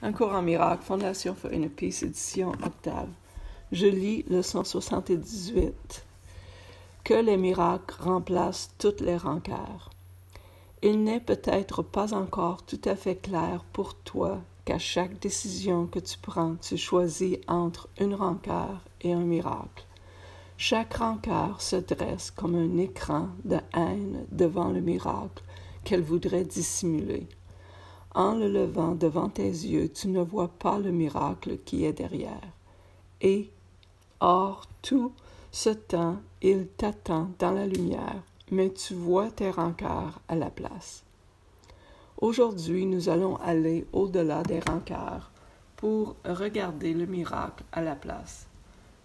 Un cours en miracle, Fondation for Inner Peace, édition Octave. Je lis le 178. Que les miracles remplacent toutes les rancœurs. Il n'est peut-être pas encore tout à fait clair pour toi qu'à chaque décision que tu prends, tu choisis entre une rancœur et un miracle. Chaque rancœur se dresse comme un écran de haine devant le miracle qu'elle voudrait dissimuler. En le levant devant tes yeux, tu ne vois pas le miracle qui est derrière. Et, hors tout ce temps, il t'attend dans la lumière, mais tu vois tes rancœurs à la place. Aujourd'hui, nous allons aller au-delà des rancœurs pour regarder le miracle à la place.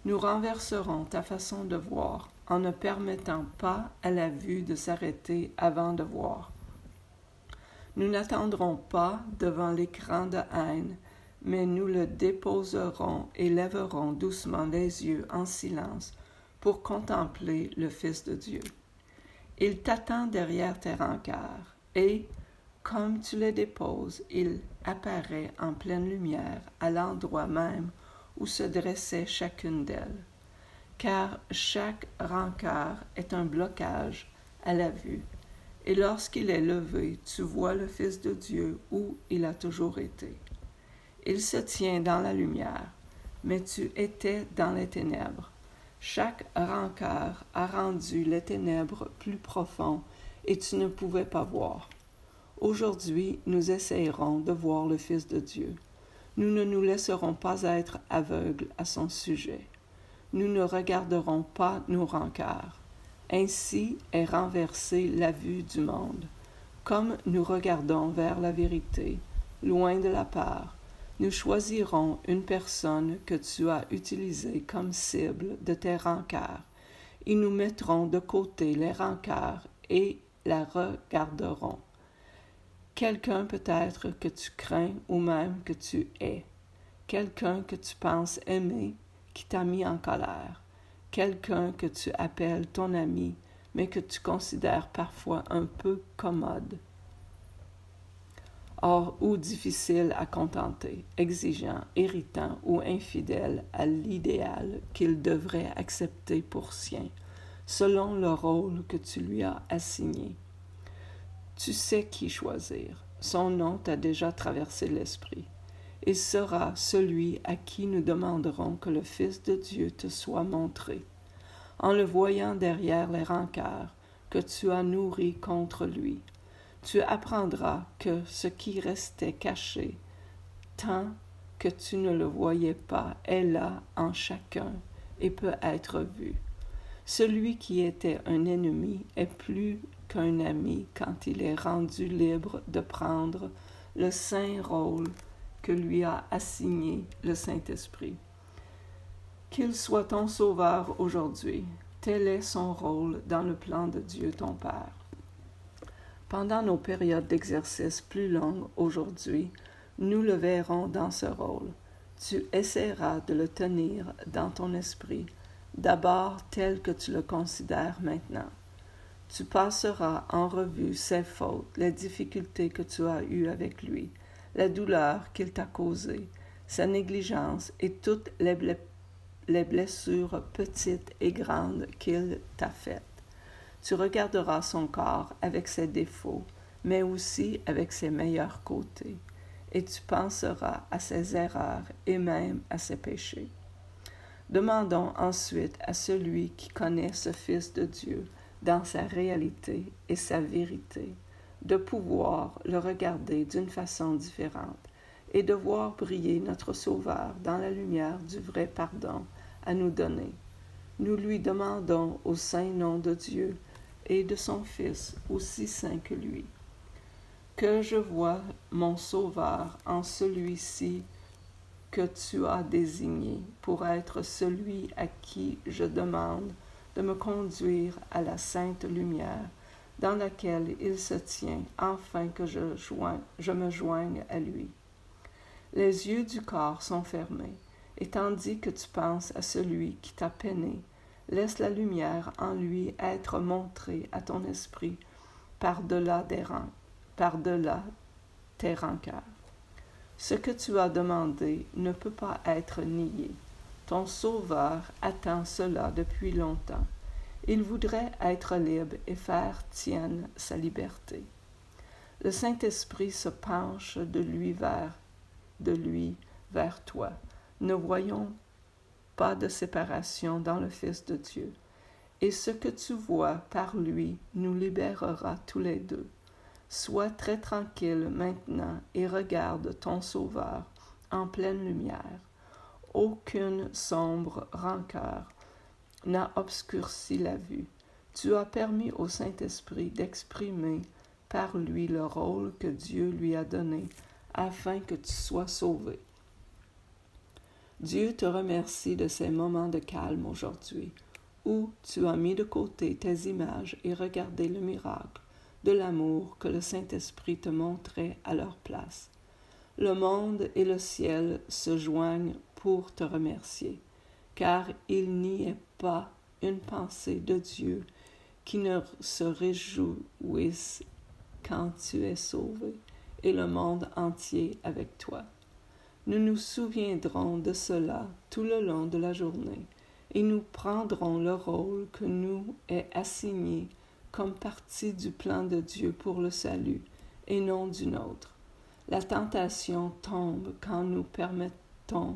Nous renverserons ta façon de voir en ne permettant pas à la vue de s'arrêter avant de voir. Nous n'attendrons pas devant l'écran de haine, mais nous le déposerons et lèverons doucement les yeux en silence pour contempler le Fils de Dieu. Il t'attend derrière tes rancœurs et, comme tu les déposes, il apparaît en pleine lumière à l'endroit même où se dressait chacune d'elles. Car chaque rancœur est un blocage à la vue. Et lorsqu'il est levé, tu vois le Fils de Dieu où il a toujours été. Il se tient dans la lumière, mais tu étais dans les ténèbres. Chaque rancœur a rendu les ténèbres plus profonds et tu ne pouvais pas voir. Aujourd'hui, nous essayerons de voir le Fils de Dieu. Nous ne nous laisserons pas être aveugles à son sujet. Nous ne regarderons pas nos rancœurs. Ainsi est renversée la vue du monde. Comme nous regardons vers la vérité, loin de la peur, nous choisirons une personne que tu as utilisée comme cible de tes rancœurs, et nous mettrons de côté les rancœurs et la regarderons. Quelqu'un peut-être que tu crains ou même que tu hais, quelqu'un que tu penses aimer qui t'a mis en colère, quelqu'un que tu appelles ton ami, mais que tu considères parfois un peu commode. Or, ou difficile à contenter, exigeant, irritant ou infidèle à l'idéal qu'il devrait accepter pour sien, selon le rôle que tu lui as assigné. Tu sais qui choisir. Son nom t'a déjà traversé l'esprit. Il sera celui à qui nous demanderons que le Fils de Dieu te soit montré. En le voyant derrière les rancœurs que tu as nourris contre lui, tu apprendras que ce qui restait caché, tant que tu ne le voyais pas, est là en chacun et peut être vu. Celui qui était un ennemi est plus qu'un ami quand il est rendu libre de prendre le saint rôle que lui a assigné le Saint-Esprit. Qu'il soit ton sauveur aujourd'hui, tel est son rôle dans le plan de Dieu ton Père. Pendant nos périodes d'exercice plus longues aujourd'hui, nous le verrons dans ce rôle. Tu essaieras de le tenir dans ton esprit, d'abord tel que tu le considères maintenant. Tu passeras en revue ses fautes, les difficultés que tu as eues avec lui, la douleur qu'il t'a causée, sa négligence et toutes les blessures petites et grandes qu'il t'a faites. Tu regarderas son corps avec ses défauts, mais aussi avec ses meilleurs côtés, et tu penseras à ses erreurs et même à ses péchés. Demandons ensuite à celui qui connaît ce Fils de Dieu dans sa réalité et sa vérité, de pouvoir le regarder d'une façon différente et de voir briller notre Sauveur dans la lumière du vrai pardon à nous donner. Nous lui demandons au saint nom de Dieu et de son Fils aussi saint que lui. Que je vois mon Sauveur en celui-ci que tu as désigné pour être celui à qui je demande de me conduire à la sainte lumière dans laquelle il se tient, afin que je me joigne à lui. Les yeux du corps sont fermés, et tandis que tu penses à celui qui t'a peiné, laisse la lumière en lui être montrée à ton esprit par-delà tes rancœurs. Ce que tu as demandé ne peut pas être nié. Ton Sauveur attend cela depuis longtemps. Il voudrait être libre et faire tienne sa liberté. Le Saint-Esprit se penche de lui vers toi. Ne voyons pas de séparation dans le Fils de Dieu. Et ce que tu vois par lui nous libérera tous les deux. Sois très tranquille maintenant et regarde ton Sauveur en pleine lumière. Aucune sombre rancœur n'a obscurci la vue. Tu as permis au Saint-Esprit d'exprimer par lui le rôle que Dieu lui a donné afin que tu sois sauvé. Dieu te remercie de ces moments de calme aujourd'hui, où tu as mis de côté tes images et regardé le miracle de l'amour que le Saint-Esprit te montrait à leur place. Le monde et le ciel se joignent pour te remercier, car il n'y est pas une pensée de Dieu qui ne se réjouisse quand tu es sauvé, et le monde entier avec toi. Nous nous souviendrons de cela tout le long de la journée, et nous prendrons le rôle que nous est assigné comme partie du plan de Dieu pour le salut, et non du nôtre. La tentation tombe quand nous permettons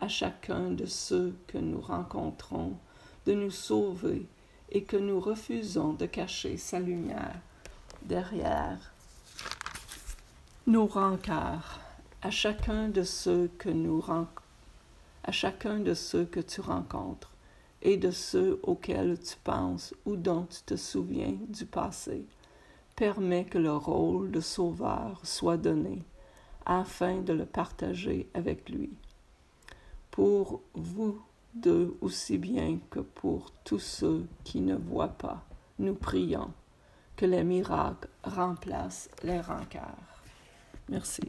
à chacun de ceux que nous rencontrons de nous sauver et que nous refusons de cacher sa lumière derrière nos rancœurs. À chacun de ceux que tu rencontres et de ceux auxquels tu penses ou dont tu te souviens du passé, permets que le rôle de sauveur soit donné afin de le partager avec lui. Pour vous deux aussi bien que pour tous ceux qui ne voient pas, nous prions que les miracles remplacent les rancœurs. Merci.